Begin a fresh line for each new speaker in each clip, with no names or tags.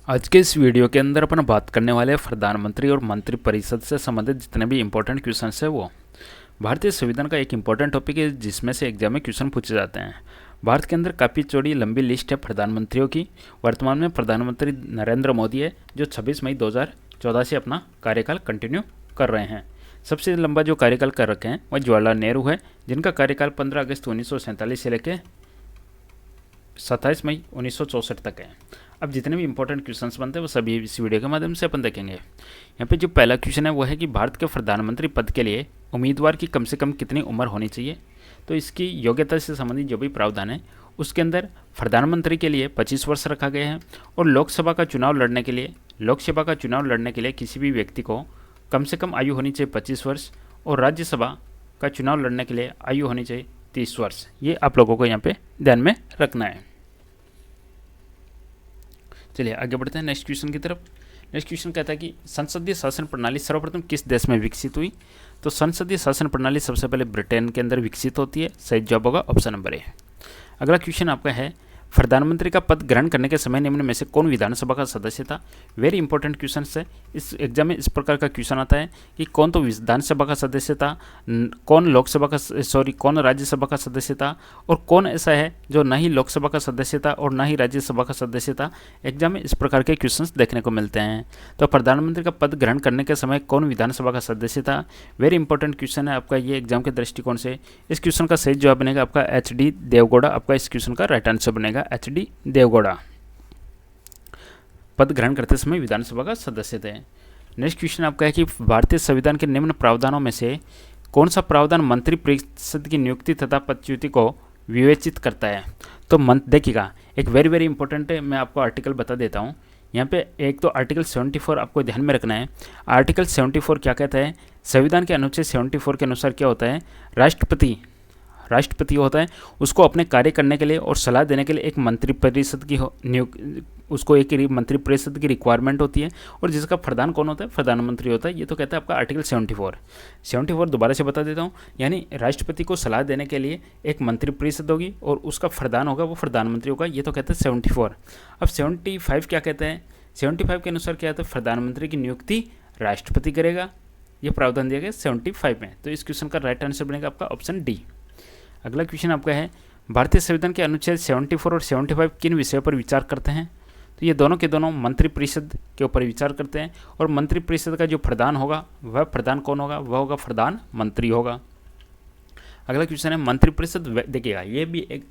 आज के इस वीडियो के अंदर अपन बात करने वाले हैं प्रधानमंत्री और मंत्रिपरिषद से संबंधित जितने भी इंपॉर्टेंट क्वेश्चन है वो भारतीय संविधान का एक इंपॉर्टेंट टॉपिक है जिसमें से एग्जाम में क्वेश्चन पूछे जाते हैं। भारत के अंदर काफ़ी चौड़ी लंबी लिस्ट है प्रधानमंत्रियों की। वर्तमान में प्रधानमंत्री नरेंद्र मोदी है जो 26 मई 2014 से अपना कार्यकाल कंटिन्यू कर रहे हैं। सबसे लंबा जो कार्यकाल कर रखे हैं वह जवाहरलाल नेहरू है जिनका कार्यकाल 15 अगस्त 1947 से लेकर 27 मई 1964 तक है। अब जितने भी इंपॉर्टेंट क्वेश्चंस बनते हैं वो सभी इस वीडियो के माध्यम से अपन देखेंगे। यहाँ पे जो पहला क्वेश्चन है वो है कि भारत के प्रधानमंत्री पद के लिए उम्मीदवार की कम से कम कितनी उम्र होनी चाहिए। तो इसकी योग्यता से संबंधित जो भी प्रावधान है उसके अंदर प्रधानमंत्री के लिए 25 वर्ष रखा गया है और लोकसभा का चुनाव लड़ने के लिए किसी भी व्यक्ति को कम से कम आयु होनी चाहिए 25 वर्ष और राज्यसभा का चुनाव लड़ने के लिए आयु होनी चाहिए 30 वर्ष। ये आप लोगों को यहाँ पे ध्यान में रखना है। चलिए आगे बढ़ते हैं नेक्स्ट क्वेश्चन की तरफ। नेक्स्ट क्वेश्चन कहता है कि संसदीय शासन प्रणाली सर्वप्रथम किस देश में विकसित हुई। तो संसदीय शासन प्रणाली सबसे पहले ब्रिटेन के अंदर विकसित होती है। सही जवाब होगा ऑप्शन नंबर ए। अगला क्वेश्चन आपका है प्रधानमंत्री का पद ग्रहण करने के समय निम्न में से कौन विधानसभा का सदस्य था। वेरी इंपॉर्टेंट क्वेश्चन है। इस एग्जाम में इस प्रकार का क्वेश्चन आता है कि कौन तो विधानसभा का सदस्य था, कौन राज्यसभा का सदस्य था और कौन ऐसा है जो न ही लोकसभा का सदस्य था और न ही राज्यसभा का सदस्य था। एग्जाम में इस प्रकार के क्वेश्चंस देखने को मिलते हैं। तो प्रधानमंत्री का पद ग्रहण करने के समय कौन विधानसभा का सदस्य था, वेरी इंपॉर्टेंट क्वेश्चन है आपका ये एग्जाम के दृष्टिकोण से। इस क्वेश्चन का सही जवाब बनेगा आपका HD देवगौड़ा। आपका इस क्वेश्चन का राइट आंसर बनेगा HD देवगौड़ा। पद ग्रहण करते समय विधानसभा का सदस्य थे। नेक्स्ट क्वेश्चन आपका है कि भारतीय संविधान के निम्न प्रावधानों में से कौन सा प्रावधान मंत्रिपरिषद की नियुक्ति तथा पदच्युति को विवेचित करता है। तो देखिएगा एक वेरी इंपॉर्टेंट है, मैं आपको आर्टिकल बता देता हूँ। यहाँ पे एक तो आर्टिकल 74 आपको ध्यान में रखना है। आर्टिकल 74 क्या कहता है, संविधान के अनुच्छेद 74 के अनुसार क्या होता है, राष्ट्रपति होता है, उसको अपने कार्य करने के लिए और सलाह देने के लिए एक मंत्रिपरिषद की मंत्रिपरिषद की रिक्वायरमेंट होती है और जिसका प्रधान कौन होता है, प्रधानमंत्री होता है। ये तो कहता है आपका आर्टिकल 74 दोबारा से बता देता हूँ। यानी राष्ट्रपति को सलाह देने के लिए एक मंत्रिपरिषद होगी और उसका प्रधान होगा वो प्रधानमंत्री होगा। ये तो कहता है 74। अब 75 क्या कहते हैं, 75 के अनुसार क्या होता है, प्रधानमंत्री की नियुक्ति राष्ट्रपति करेगा। ये प्रावधान दिया गया 75 में। तो इस क्वेश्चन का राइट आंसर बनेगा आपका ऑप्शन डी। अगला क्वेश्चन आपका है भारतीय संविधान के अनुच्छेद 74 और 75 किन विषयों पर विचार करते हैं। तो ये दोनों के दोनों मंत्रिपरिषद के ऊपर विचार करते हैं और मंत्रिपरिषद का जो प्रधान होगा वह प्रधान कौन होगा, वह होगा प्रधानमंत्री होगा। अगला क्वेश्चन है मंत्रिपरिषद, देखिएगा ये भी एक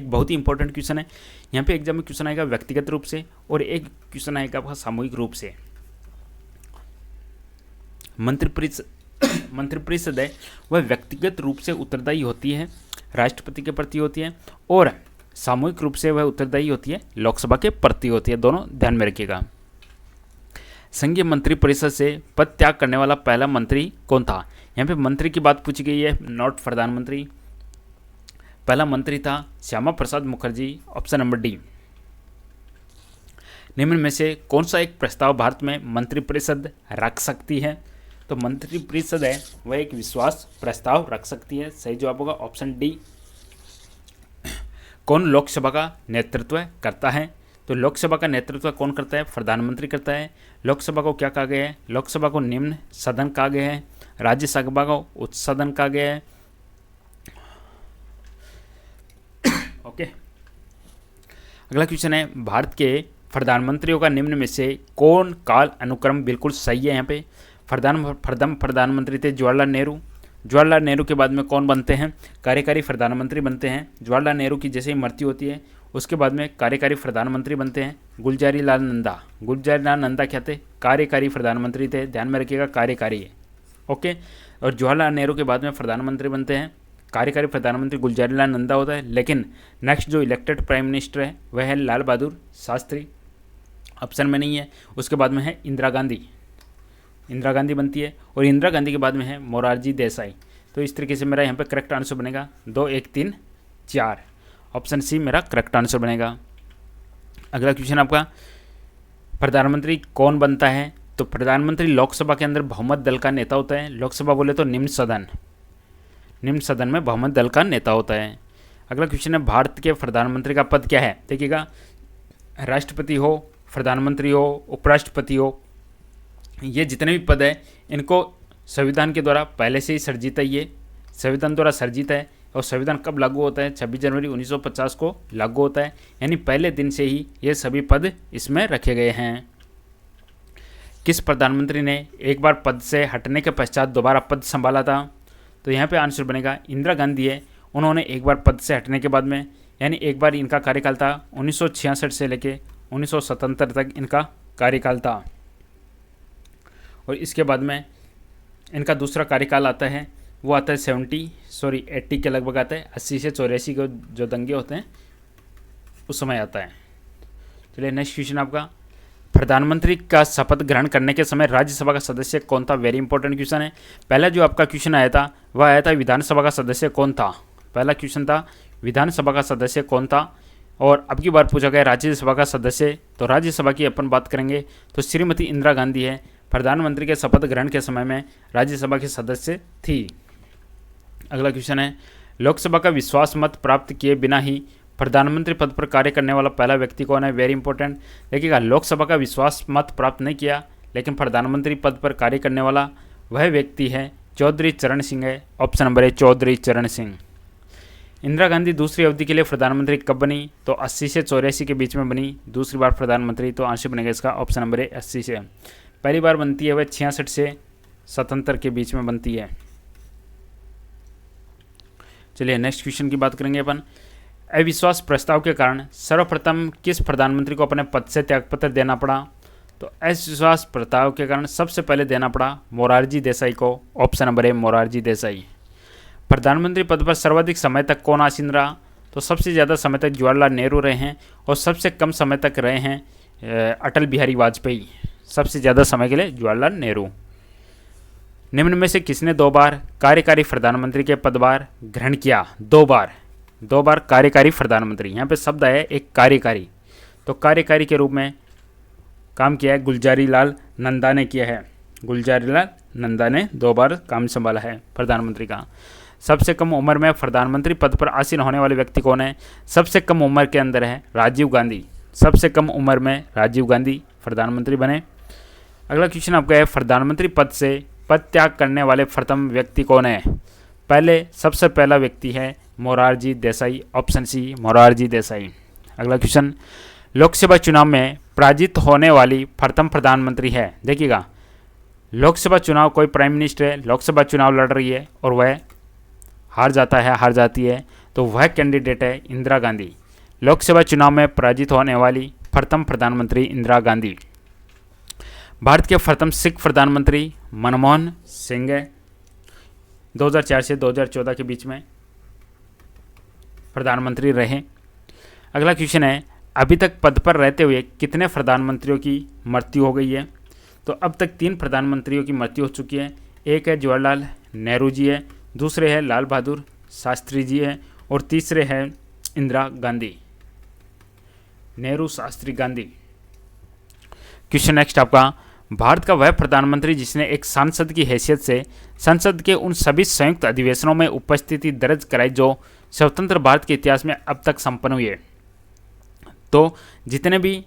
बहुत ही इंपॉर्टेंट क्वेश्चन है। यहाँ पे एग्जाम में क्वेश्चन आएगा व्यक्तिगत रूप से और एक क्वेश्चन आएगा आपका सामूहिक रूप से। मंत्रिपरिषद है वह व्यक्तिगत रूप से उत्तरदायी होती है, राष्ट्रपति के प्रति होती है और सामूहिक रूप से वह उत्तरदायी होती है, लोकसभा के प्रति होती है। दोनों ध्यान में रखिएगा। संघीय मंत्रिपरिषद से पद त्याग करने वाला पहला मंत्री कौन था। यहाँ पे मंत्री की बात पूछी गई है, नॉट प्रधानमंत्री। पहला मंत्री था Shyama Prasad Mukherjee. Option number D. निम्न में से कौन सा एक प्रस्ताव भारत में मंत्रिपरिषद रख सकती है। तो मंत्रिपरिषद है वह एक विश्वास प्रस्ताव रख सकती है। सही जवाब होगा ऑप्शन डी। कौन लोकसभा का नेतृत्व करता है। तो लोकसभा का नेतृत्व कौन करता है, प्रधानमंत्री करता है। लोकसभा को क्या कहा गया है, लोकसभा को निम्न सदन कहा गया है, राज्यसभा को उच्च सदन कहा गया है। ओके। अगला क्वेश्चन है भारत के प्रधानमंत्रियों का निम्न में से कौन काल अनुक्रम बिल्कुल सही है। यहाँ पे प्रधानमंत्री थे जवाहरलाल नेहरू के बाद में कौन बनते हैं, कार्यकारी प्रधानमंत्री बनते हैं। जवाहरलाल नेहरू की जैसे ही मृत्यु होती है उसके बाद में कार्यकारी प्रधानमंत्री बनते हैं गुलजारी लाल नंदा क्या थे, कार्यकारी प्रधानमंत्री थे। ध्यान में रखिएगा कार्यकारी है। ओके। और जवाहरलाल नेहरू के बाद में प्रधानमंत्री बनते हैं कार्यकारी प्रधानमंत्री गुलजारी लाल नंदा होता है। लेकिन नेक्स्ट जो इलेक्टेड प्राइम मिनिस्टर है वह है लाल बहादुर शास्त्री। ऑप्शन में नहीं है। उसके बाद में है इंदिरा गांधी बनती है और इंदिरा गांधी के बाद में है मोरारजी देसाई। तो इस तरीके से मेरा यहाँ पे करेक्ट आंसर बनेगा 2 1 3 4। ऑप्शन सी मेरा करेक्ट आंसर बनेगा। अगला क्वेश्चन आपका प्रधानमंत्री कौन बनता है। तो प्रधानमंत्री लोकसभा के अंदर बहुमत दल का नेता होता है। लोकसभा बोले तो निम्न सदन में बहुमत दल का नेता होता है। अगला क्वेश्चन है भारत के प्रधानमंत्री का पद क्या है। देखिएगा राष्ट्रपति हो, प्रधानमंत्री हो, उपराष्ट्रपति हो, ये जितने भी पद हैं इनको संविधान के द्वारा पहले से ही सर्जित है, ये संविधान द्वारा सर्जित है। और संविधान कब लागू होता है? 26 जनवरी 1950 को लागू होता है, यानी पहले दिन से ही ये सभी पद इसमें रखे गए हैं। किस प्रधानमंत्री ने एक बार पद से हटने के पश्चात दोबारा पद संभाला था? तो यहाँ पे आंसर बनेगा इंदिरा गांधी है। उन्होंने एक बार पद से हटने के बाद में, यानी एक बार इनका कार्यकाल था 1966 से लेके 1977 तक इनका कार्यकाल था, और इसके बाद में इनका दूसरा कार्यकाल आता है, वो आता है 80 के लगभग आता है, 80 से 84 के जो दंगे होते हैं उस समय आता है। चलिए नेक्स्ट क्वेश्चन आपका, प्रधानमंत्री का शपथ ग्रहण करने के समय राज्यसभा का सदस्य कौन था? वेरी इंपॉर्टेंट क्वेश्चन है। पहला जो आपका क्वेश्चन आया था वह आया था विधानसभा का सदस्य कौन था। पहला क्वेश्चन था विधानसभा का सदस्य कौन था, और अब की बार पूछा गया राज्यसभा का सदस्य। तो राज्यसभा की अपन बात करेंगे तो श्रीमती इंदिरा गांधी है, प्रधानमंत्री के शपथ ग्रहण के समय में राज्यसभा के सदस्य थी। अगला क्वेश्चन है, लोकसभा का विश्वास मत प्राप्त किए बिना ही प्रधानमंत्री पद पर कार्य करने वाला पहला व्यक्ति कौन है? Very important. देखिएगा, लोकसभा का विश्वास मत प्राप्त नहीं किया लेकिन प्रधानमंत्री पद पर कार्य करने वाला वह व्यक्ति है चौधरी चरण सिंह है। ऑप्शन नंबर है चौधरी चरण सिंह। इंदिरा गांधी दूसरी अवधि के लिए प्रधानमंत्री कब बनी? तो 80 से 84 के बीच में बनी दूसरी बार प्रधानमंत्री। तो आंसर बनेगा इसका ऑप्शन नंबर है 80 से। पहली बार बनती है वह 66 से 77 के बीच में बनती है। चलिए नेक्स्ट क्वेश्चन की बात करेंगे अपन। अविश्वास प्रस्ताव के कारण सर्वप्रथम किस प्रधानमंत्री को अपने पद से त्यागपत्र देना पड़ा? तो अविश्वास प्रस्ताव के कारण सबसे पहले देना पड़ा मोरारजी देसाई को। ऑप्शन नंबर है मोरारजी देसाई। प्रधानमंत्री पद पर सर्वाधिक समय तक कौन आसीन रहा? तो सबसे ज़्यादा समय तक जवाहरलाल नेहरू रहे हैं, और सबसे कम समय तक रहे हैं अटल बिहारी वाजपेयी। सबसे ज़्यादा समय के लिए जवाहरलाल नेहरू। निम्न में से किसने 2 बार कार्यकारी प्रधानमंत्री के पदभार ग्रहण किया? 2 बार कार्यकारी प्रधानमंत्री, यहाँ पे शब्द आया एक कार्यकारी, तो कार्यकारी के रूप में काम किया है गुलजारी लाल नंदा ने किया है। गुलजारी लाल नंदा ने 2 बार काम संभाला है प्रधानमंत्री का। सबसे कम उम्र में प्रधानमंत्री पद पर आसीन होने वाले व्यक्ति कौन है? सबसे कम उम्र के अंदर है राजीव गांधी। सबसे कम उम्र में राजीव गांधी प्रधानमंत्री बने। अगला क्वेश्चन आपका है, प्रधानमंत्री पद से पद त्याग करने वाले प्रथम व्यक्ति कौन है? सबसे पहला व्यक्ति है मोरारजी देसाई। Option C Morarji Desai. अगला क्वेश्चन, लोकसभा चुनाव में पराजित होने वाली प्रथम प्रधानमंत्री है। देखिएगा, लोकसभा चुनाव, कोई प्राइम मिनिस्टर है, लोकसभा चुनाव लड़ रही है और वह हार जाती है, तो वह कैंडिडेट है इंदिरा गांधी। लोकसभा चुनाव में पराजित होने वाली प्रथम प्रधानमंत्री इंदिरा गांधी। भारत के प्रथम सिख प्रधानमंत्री मनमोहन सिंह है। 2004 से 2014 के बीच में प्रधानमंत्री रहे। अगला क्वेश्चन है, अभी तक पद पर रहते हुए कितने प्रधानमंत्रियों की मृत्यु हो गई है? तो अब तक 3 प्रधानमंत्रियों की मृत्यु हो चुकी है। एक है जवाहरलाल नेहरू जी है, दूसरे है लाल बहादुर शास्त्री जी है, और तीसरे है इंदिरा गांधी। नेहरू, शास्त्री, गांधी। क्वेश्चन नेक्स्ट आपका, भारत का वह प्रधानमंत्री जिसने एक सांसद की हैसियत से संसद के उन सभी संयुक्त अधिवेशनों में उपस्थिति दर्ज कराई जो स्वतंत्र भारत के इतिहास में अब तक संपन्न हुए। तो जितने भी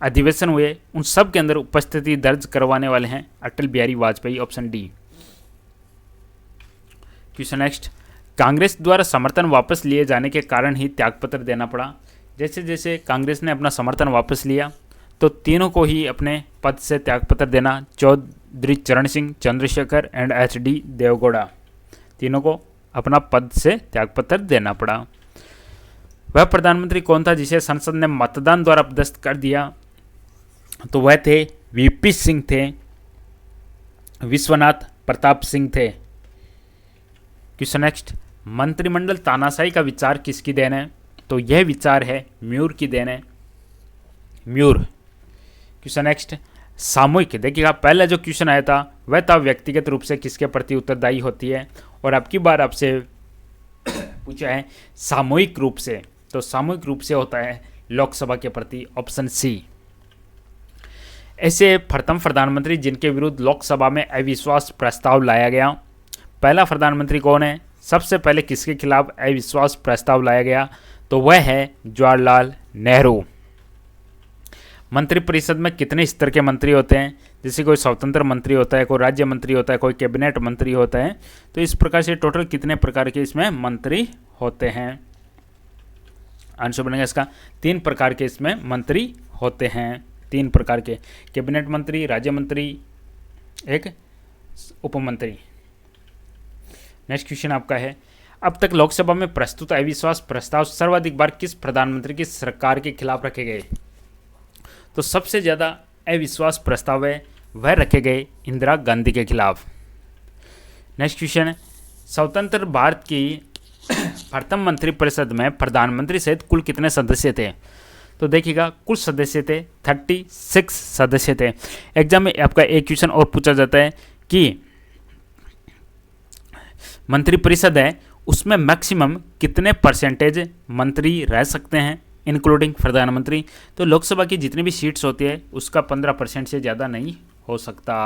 अधिवेशन हुए उन सब के अंदर उपस्थिति दर्ज करवाने वाले हैं Atal Bihari Vajpayee. Option D. Question next, Congress द्वारा समर्थन वापस लिए जाने के कारण ही त्यागपत्र देना पड़ा। जैसे जैसे कांग्रेस ने अपना समर्थन वापस लिया तो तीनों को ही अपने पद से त्यागपत्र देना, चौधरी चरण सिंह, चंद्रशेखर एंड HD देवगौड़ा, तीनों को अपना पद से त्यागपत्र देना पड़ा। वह प्रधानमंत्री कौन था जिसे संसद ने मतदान द्वारा पदस्थ कर दिया? तो वह थे VP सिंह थे, विश्वनाथ प्रताप सिंह थे। क्वेश्चन नेक्स्ट, मंत्रिमंडल तानाशाही का विचार किसकी देन है? तो यह विचार है म्यूर की देन है, म्यूर। क्वेश्चन नेक्स्ट, सामूहिक। देखिएगा, पहला जो क्वेश्चन आया था वह था व्यक्तिगत रूप से किसके प्रति उत्तरदायी होती है, और अब की बार आपसे पूछा है सामूहिक रूप से। तो सामूहिक रूप से होता है लोकसभा के प्रति। Option C. ऐसे प्रथम प्रधानमंत्री जिनके विरुद्ध लोकसभा में अविश्वास प्रस्ताव लाया गया। पहला प्रधानमंत्री कौन है? सबसे पहले किसके खिलाफ अविश्वास प्रस्ताव लाया गया? तो वह है जवाहरलाल नेहरू। मंत्रिपरिषद में कितने स्तर के मंत्री होते हैं, जैसे कोई स्वतंत्र मंत्री होता है, कोई राज्य मंत्री होता है, कोई कैबिनेट मंत्री होता है, तो इस प्रकार से टोटल कितने प्रकार के इसमें मंत्री होते हैं। आंसर बनेगा इसका 3 प्रकार के इसमें मंत्री होते हैं, 3 प्रकार के, कैबिनेट मंत्री, राज्य मंत्री, एक उपमंत्री। नेक्स्ट क्वेश्चन आपका है, अब तक लोकसभा में प्रस्तुत अविश्वास प्रस्ताव सर्वाधिक बार किस प्रधानमंत्री की सरकार के खिलाफ रखे गए। तो सबसे ज़्यादा अविश्वास प्रस्ताव है वह रखे गए इंदिरा गांधी के खिलाफ। नेक्स्ट क्वेश्चन है, स्वतंत्र भारत की प्रथम मंत्रिपरिषद में प्रधानमंत्री सहित कुल कितने सदस्य थे। तो देखिएगा कुल सदस्य थे 36 सदस्य थे। एग्जाम में आपका एक क्वेश्चन और पूछा जाता है कि मंत्रिपरिषद है उसमें मैक्सिमम कितने परसेंटेज मंत्री रह सकते हैं इंक्लूडिंग प्रधानमंत्री। तो लोकसभा की जितनी भी सीट्स होती है उसका 15% से ज़्यादा नहीं हो सकता।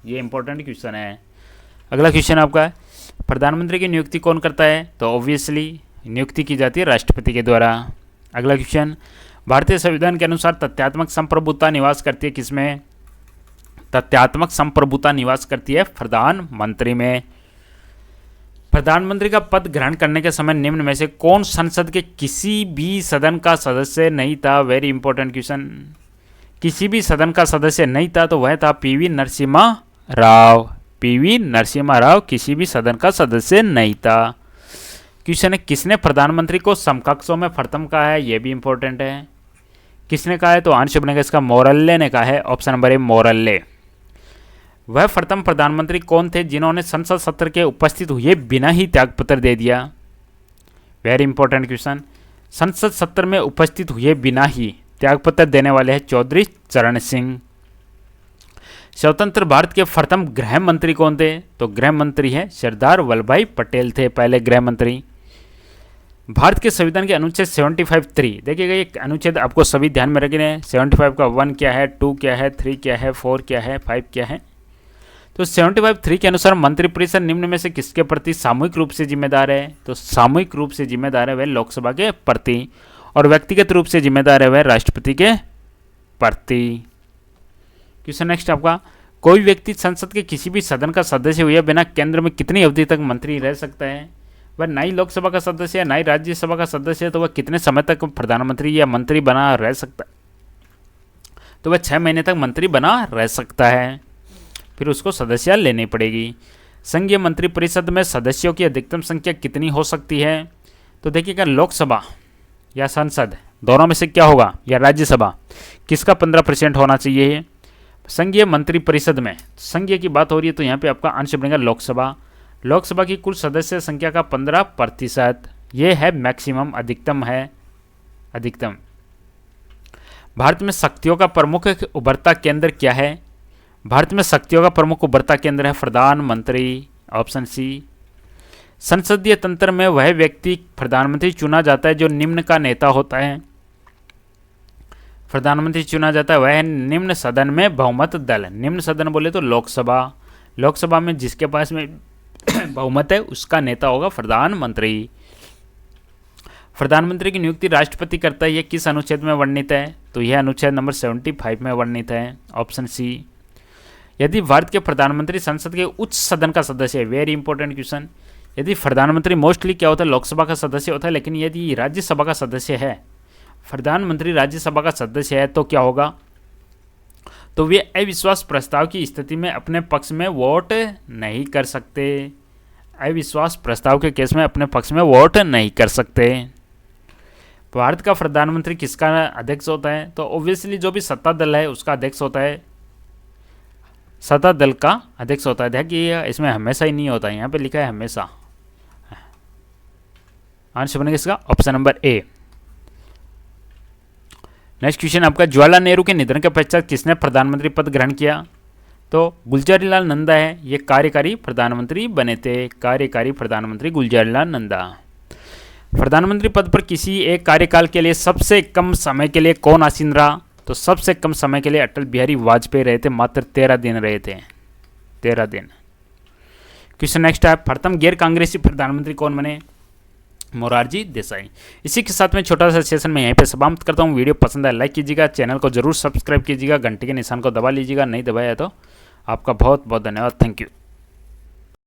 ये इंपॉर्टेंट क्वेश्चन है। अगला क्वेश्चन आपका है, प्रधानमंत्री की नियुक्ति कौन करता है। तो ऑब्वियसली नियुक्ति की जाती है राष्ट्रपति के द्वारा। अगला क्वेश्चन, भारतीय संविधान के अनुसार तथ्यात्मक संप्रभुता निवास करती है किसमें। तथ्यात्मक संप्रभुता निवास करती है प्रधानमंत्री में। प्रधानमंत्री का पद ग्रहण करने के समय निम्न में से कौन संसद के किसी भी सदन का सदस्य नहीं था। वेरी इंपॉर्टेंट क्वेश्चन, किसी भी सदन का सदस्य नहीं था तो वह था पीवी नरसिम्हा राव। पीवी नरसिम्हा राव किसी भी सदन का सदस्य नहीं था। क्वेश्चन है, किसने प्रधानमंत्री को समकक्षों में प्रथम कहा है। यह भी इंपॉर्टेंट है। किसने कहा है, तो आंसर बनेगा इसका मोरल्ले ने कहा है। ऑप्शन नंबर ए मोरल्ले। वह प्रथम प्रधानमंत्री कौन थे जिन्होंने संसद सत्र के उपस्थित हुए बिना ही त्यागपत्र दे दिया। वेरी इंपॉर्टेंट क्वेश्चन, संसद सत्र में उपस्थित हुए बिना ही त्यागपत्र देने वाले हैं चौधरी चरण सिंह। स्वतंत्र भारत के प्रथम गृह मंत्री कौन थे। तो गृह मंत्री है सरदार वल्लभ भाई पटेल थे पहले गृह मंत्री। भारत के संविधान के अनुच्छेद 75(3) देखिएगा, ये अनुच्छेद आपको सभी ध्यान में रखने हैं। 75 का 1 क्या है, 2 क्या है, 3 क्या है, 4 क्या है, 5 क्या है। तो 75(3) के अनुसार मंत्रिपरिषद निम्न में से किसके प्रति सामूहिक रूप से जिम्मेदार है। तो सामूहिक रूप से जिम्मेदार है वह लोकसभा के प्रति, और व्यक्तिगत रूप से जिम्मेदार है वह राष्ट्रपति के प्रति। क्वेश्चन नेक्स्ट आपका, कोई व्यक्ति संसद के किसी भी सदन का सदस्य हुए बिना केंद्र में कितनी अवधि तक मंत्री रह सकता है। वह ना ही लोकसभा का सदस्य है ना ही राज्यसभा का सदस्य है, तो वह कितने समय तक प्रधानमंत्री या मंत्री बना रह सकता है। तो वह 6 महीने तक मंत्री बना रह सकता है, फिर उसको सदस्यता लेनी पड़ेगी। संघीय मंत्रिपरिषद में सदस्यों की अधिकतम संख्या कितनी हो सकती है। तो देखिएगा, लोकसभा या संसद दोनों में से क्या होगा, या राज्यसभा, किसका 15% होना चाहिए। संघीय मंत्रिपरिषद में संघीय की बात हो रही है तो यहाँ पे आपका आंसर बनेगा लोकसभा। लोकसभा की कुल सदस्य संख्या का 15%, ये है मैक्सिमम, अधिकतम है, अधिकतम। भारत में शक्तियों का प्रमुख उभरता केंद्र क्या है। भारत में शक्तियों का प्रमुख उभरता केंद्र है प्रधानमंत्री। Option C. संसदीय तंत्र में वह व्यक्ति प्रधानमंत्री चुना जाता है जो निम्न का नेता होता है। प्रधानमंत्री चुना जाता है वह निम्न सदन में बहुमत दल। निम्न सदन बोले तो लोकसभा। लोकसभा में जिसके पास में बहुमत है उसका नेता होगा प्रधानमंत्री। प्रधानमंत्री की नियुक्ति राष्ट्रपति करता है, यह किस अनुच्छेद में वर्णित है। तो यह अनुच्छेद नंबर 75 में वर्णित है। Option C. यदि भारत के प्रधानमंत्री संसद के उच्च सदन का सदस्य है, वेरी इंपॉर्टेंट क्वेश्चन। यदि प्रधानमंत्री मोस्टली क्या होता है, लोकसभा का सदस्य होता है, लेकिन यदि राज्यसभा का सदस्य है, प्रधानमंत्री राज्यसभा का सदस्य है, तो क्या होगा, तो वे अविश्वास प्रस्ताव की स्थिति में अपने पक्ष में वोट नहीं कर सकते। अविश्वास प्रस्ताव के केस में अपने पक्ष में वोट नहीं कर सकते। भारत का प्रधानमंत्री किसका अध्यक्ष होता है। तो ऑब्वियसली जो भी सत्ता दल है उसका अध्यक्ष होता है, सत्ता दल का अध्यक्ष होता है। देखिए इसमें हमेशा ही नहीं होता है, यहाँ पे लिखा है हमेशा। आंसर बनेगा इसका ऑप्शन नंबर ए। नेक्स्ट क्वेश्चन आपका, जवाहरलाल नेहरू के निधन के पश्चात किसने प्रधानमंत्री पद ग्रहण किया। तो गुलजारीलाल नंदा है, ये कार्यकारी प्रधानमंत्री बने थे। कार्यकारी प्रधानमंत्री गुलजारीलाल नंदा। प्रधानमंत्री पद पर किसी एक कार्यकाल के लिए सबसे कम समय के लिए कौन आसीन रहा। तो सबसे कम समय के लिए अटल बिहारी वाजपेयी रहे थे, मात्र 13 दिन रहे थे, 13 दिन। क्वेश्चन नेक्स्ट है, प्रथम गैर कांग्रेसी प्रधानमंत्री कौन बने। मोरारजी देसाई। इसी के साथ में छोटा सा सेशन में यहीं पे समाप्त करता हूँ। वीडियो पसंद आया लाइक कीजिएगा, चैनल को जरूर सब्सक्राइब कीजिएगा, घंटे के निशान को दबाया लीजिएगा, नहीं दबाया तो आपका बहुत बहुत धन्यवाद। Thank you.